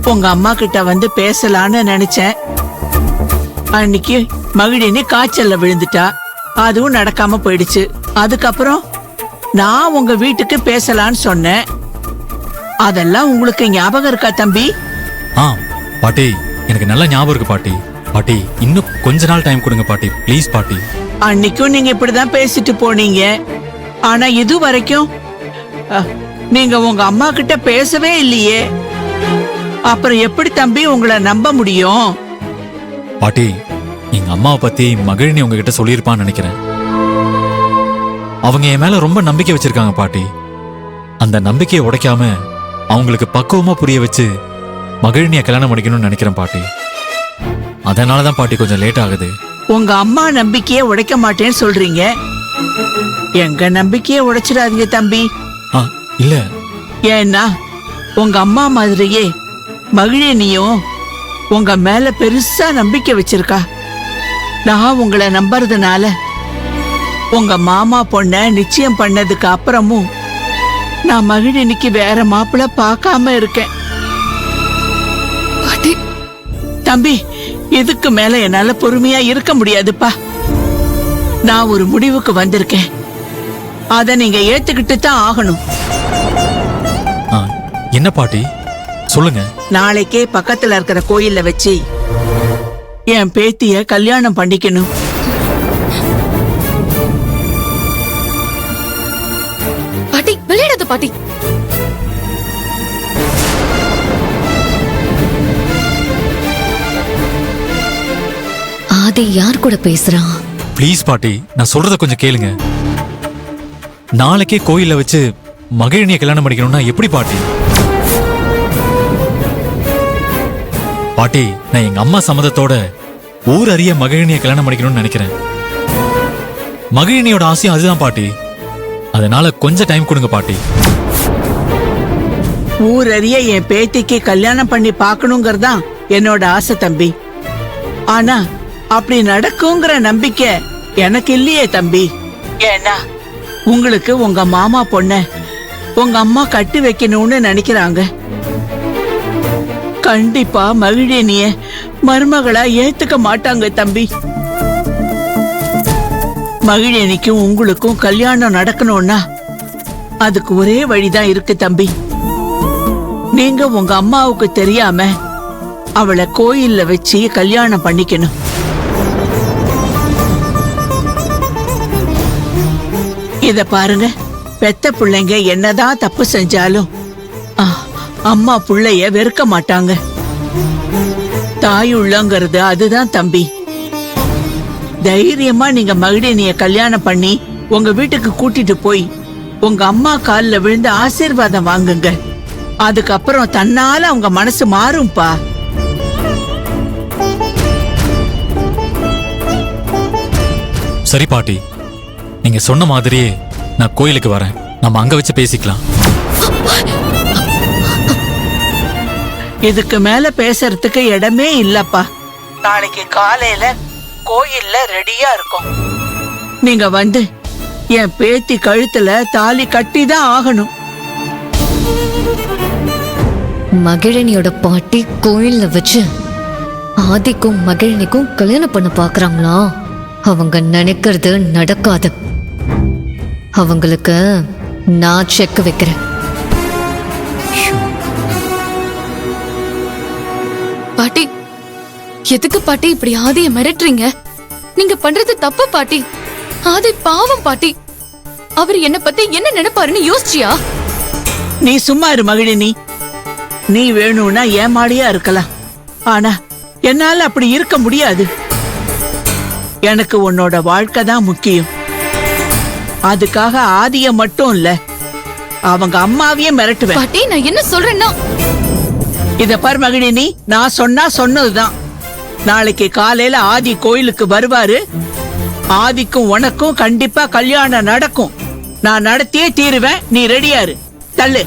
உங்க அம்மா கிட்ட வந்து பேசலான்னு நினைச்சேன். அன்னைக்கு மகிழினி காய்ச்சல்ல விழுந்துட்டா, அதுவும் நடக்காம போயிடுச்சு. அதுக்கப்புறம் நான் உங்க வீட்டுக்கு பேசலான்னு சொன்னேன். அதெல்லாம் உங்களுக்கு ஞாபகம் இருக்கா தம்பி? பாட்டி, எனக்கு நல்ல ஞாபகம் இருக்கு பாட்டி. பாட்டி, இன்னும் கொஞ்ச நாள் டைம் கொடுங்க பாட்டி, ப்ளீஸ் பாட்டி. அன்னைக்கும் நீங்க இப்படிதான் பேசிட்டு போனீங்க. ஆனா இது வரைக்கும் நீங்க உங்க அம்மா கிட்ட பேசவே இல்லையே. அப்புறம் எப்படி தம்பி உங்களை நம்ப முடியும்? பாட்டி, எங்க அம்மாவை பத்தி மகிழினி உங்ககிட்ட சொல்லியிருப்பான்னு நினைக்கிறேன். அவங்க என் மேல ரொம்ப நம்பிக்கை வச்சிருக்காங்க பாட்டி. அந்த நம்பிக்கையை உடைக்காம அவங்களுக்கு பக்குவமா புரிய வச்சு மகிழினியை கல்யாணம் பண்ணிக்கணும்னு நினைக்கிறேன் பாட்டி. அதனாலதான் பாட்டி கொஞ்சம் லேட் ஆகுது. உங்க அம்மா நம்பிக்கையை உடைக்க மாட்டேன்னு சொல்றீங்க. எங்க நம்பிக்கையை உடைச்சிடாதீங்க தம்பி. இல்ல, ஏன்னா உங்க அம்மா மாதிரியே மகிழினியும் உங்க மேல பெருசா நம்பிக்கை வச்சிருக்கா. நான் உங்களை நம்புறதுனால உங்க மாமா பொண்ண நிச்சயம் பண்ணதுக்கு அப்புறமும் நான் மகிழினிக்கு வேற மாப்பிள்ள பார்க்காம இருக்கேன். தம்பி, இதுக்கு மேல என்னால பொறுமையா இருக்க முடியாதுப்பா. நான் ஒரு முடிவுக்கு வந்திருக்கேன். அத நீங்க ஏத்துக்கிட்டு தான் ஆகணும். என்ன பாட்டி, சொல்லுங்க. நாளைக்கே பக்கத்துல இருக்கிற கோயில்ல வச்சு என் பேத்திய கல்யாணம் பண்ணிக்கணும். பாட்டி, விளையாடாத பாட்டி. ஆதி யார் கூட பேசுறான்? ப்ளீஸ் பாட்டி, நான் சொல்றத கொஞ்சம் கேளுங்க. நாளைக்கே கோயில்ல வச்சு மகிழினியை கல்யாணம் பண்ணிக்கணும்னா எப்படி பாட்டி? பாட்டி, நான் எங்க அம்மா சம்மதத்தோட ஊர் அறிய மகிழினியை கல்யாணம் பண்ணிக்கணும்னு நினைக்கிறேன். மகிழினியோட ஆசையும் அதுதான் பாட்டி. அதனால கொஞ்சம் டைம் கொடுங்க பாட்டி. ஊர் அறிய என் பேத்திக்கு கல்யாணம் பண்ணி பாக்கணுங்கிறதான் என்னோட ஆசை தம்பி. ஆனா அப்படி நடக்குங்கிற நம்பிக்கை எனக்கு இல்லையே தம்பி. ஏன்னா உங்களுக்கு உங்க மாமா பொண்ண உங்க அம்மா கட்டி வைக்கணும்னு நினைக்கிறாங்க. கண்டிப்பா மகிழினிய மருமகளா ஏத்துக்க மாட்டாங்க தம்பி. மகிழினிக்கும் உங்களுக்கும் கல்யாணம் நடக்கணும்னா அதுக்கு ஒரே வழிதான் இருக்கு தம்பி. நீங்க உங்க அம்மாவுக்கு தெரியாம அவளை கோயில்ல வச்சு கல்யாணம் பண்ணிக்கணும். இத பாருங்க, பெத்த பிள்ளைங்க என்னதான் தப்பு செஞ்சாலும் அம்மா புள்ளைய வெறுக்க மாட்டாங்க. தாயுள்ளங்கிறது அதுதான் தம்பி. தைரியமா நீங்க மகிழினிய கல்யாணம் பண்ணி உங்க வீட்டுக்கு கூட்டிட்டு போய் உங்க அம்மா கால்ல விழுந்து ஆசீர்வாதம் வாங்குங்க. அதுக்கப்புறம் தன்னால அவங்க மனசு மாறும்பா. சரி பாட்டி, நீங்க சொன்ன மாதிரியே நான் கோயிலுக்கு வரேன். நம்ம அங்க வச்சு பேசிக்கலாம். இதுக்கு மேல பேசுறதுக்கு இடமே இல்லப்பா. நாளைக்கு காலையில கோயில்ல ரெடியா இருக்கும். நீங்க வந்து என் பேத்தி கழுத்துல தாலி கட்டிதான் ஆகணும். மகிழினியோட பாட்டி கோயில்ல வச்சு ஆதிக்கும் மகிழினிக்கும் கல்யாணம் பண்ண பாக்குறாங்களா? அவங்க நினைக்கிறது நடக்காது. அவங்களுக்கு நான் செக் வைக்கிறேன். பாட்டி, எதுக்கு பாட்டி இப்படி ஆதிய மிரட்டுறீங்க? நீங்க பண்றது தப்பு பாட்டி. ஆதி பாவம் பாட்டி. அவர் என்ன பத்தி என்ன நினைப்பாருன்னு யோசிச்சியா? நீ சும்மா இரு மகிழினி. நீ வேணும்னா ஏமாடியா இருக்கலாம். ஆனா என்னால அப்படி இருக்க முடியாது. எனக்கு உன்னோட வாழ்க்கை தான் முக்கியம். அதுக்காக ஆதிய மட்டும் இல்ல, அவங்க அம்மாவையே மிரட்டுவேன். பாட்டி, நான் என்ன சொல்றேன்னா, இத பார் மகிழினி, நான் சொன்னா சொன்னதுதான். நாளைக்கு காலையில ஆதி கோயிலுக்கு வருவாரு. ஆதிக்கும் உனக்கும் கண்டிப்பா கல்யாணம் நடக்கும். நான் நடத்தியே தீருவேன். நீ ரெடியாரு. தள்ளு.